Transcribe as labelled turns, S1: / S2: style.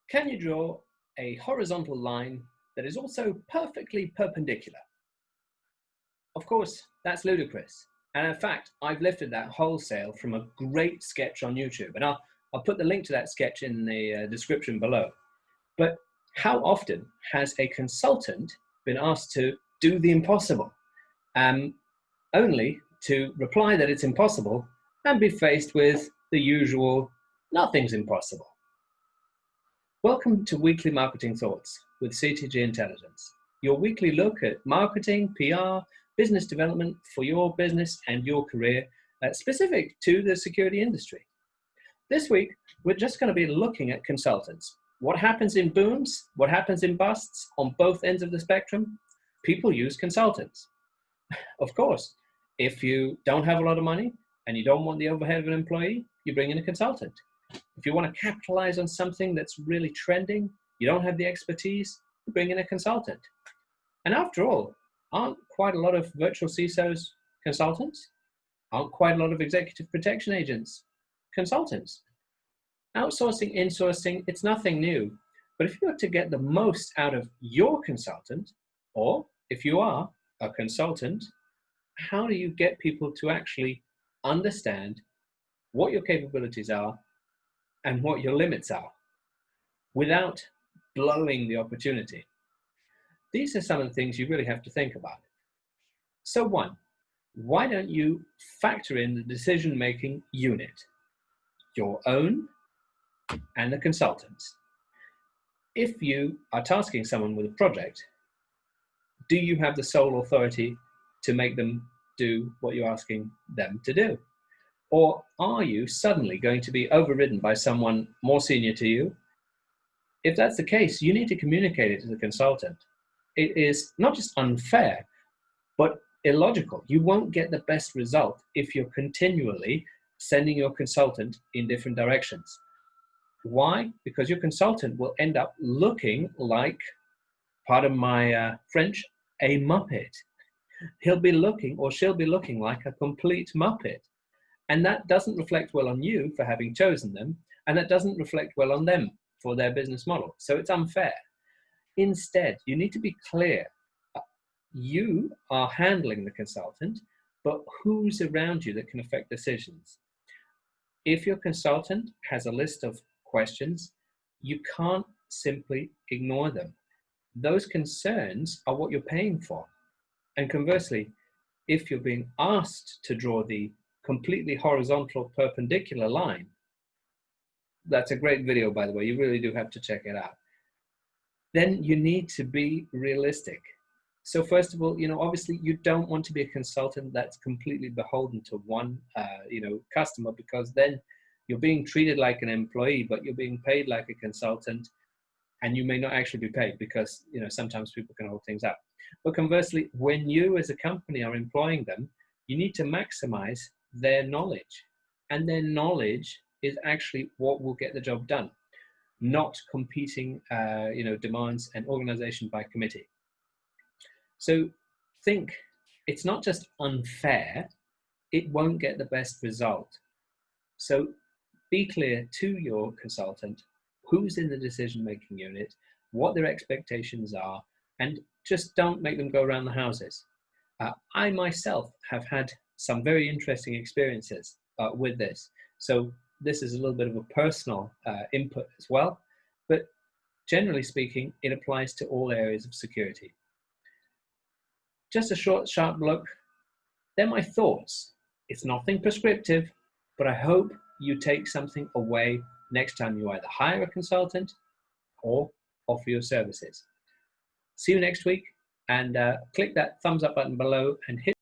S1: Can you draw a horizontal line that is also perfectly perpendicular? Of course, that's ludicrous. And in fact, I've lifted that wholesale from a great sketch on YouTube. And I'll put the link to that sketch in the description below. But how often has a consultant been asked to do the impossible? Only to reply that it's impossible and be faced with the usual, nothing's impossible. Welcome to Weekly Marketing Thoughts with CTG Intelligence, your weekly look at marketing, PR, business development for your business and your career, specific to the security industry. This week, we're just going to be looking at consultants. What happens in booms, what happens in busts on both ends of the spectrum? People use consultants. Of course, if you don't have a lot of money and you don't want the overhead of an employee, you bring in a consultant. If you want to capitalize on something that's really trending, you don't have the expertise, you bring in a consultant. And after all, aren't quite a lot of virtual CISOs consultants? Aren't quite a lot of executive protection agents consultants? Outsourcing, insourcing, it's nothing new. But if you're to get the most out of your consultant, or if you are a consultant, how do you get people to actually understand what your capabilities are and what your limits are without blowing the opportunity? These are some of the things you really have to think about. So one, why don't you factor in the decision-making unit, your own and the consultants? If you are tasking someone with a project, do you have the sole authority to make them do what you're asking them to do? Or are you suddenly going to be overridden by someone more senior to you? If that's the case, you need to communicate it to the consultant. It is not just unfair, but illogical. You won't get the best result if you're continually sending your consultant in different directions. Why? Because your consultant will end up looking like, pardon my French, a muppet. He'll be looking, or she'll be looking like a complete muppet. And that doesn't reflect well on you for having chosen them, and that doesn't reflect well on them for their business model. So it's unfair. Instead, you need to be clear. You are handling the consultant, but who's around you that can affect decisions? If your consultant has a list of questions, you can't simply ignore them. Those concerns are what you're paying for. And conversely, if you're being asked to draw the completely horizontal perpendicular line, that's a great video, by the way, you really do have to check it out, then you need to be realistic. So first of all, obviously you don't want to be a consultant that's completely beholden to one, customer, because then you're being treated like an employee, but you're being paid like a consultant, and you may not actually be paid because, sometimes people can hold things up. But conversely, when you as a company are employing them, you need to maximize their knowledge, and their knowledge is actually what will get the job done, not competing, demands and organization by committee. So think, it's not just unfair, it won't get the best result. So be clear to your consultant who's in the decision-making unit, what their expectations are, and just don't make them go around the houses. I myself have had some very interesting experiences with this. So this is a little bit of a personal input as well, but generally speaking, it applies to all areas of security. Just a short, sharp look. They're my thoughts. It's nothing prescriptive, but I hope you take something away next time you either hire a consultant or offer your services. See you next week, and click that thumbs up button below and hit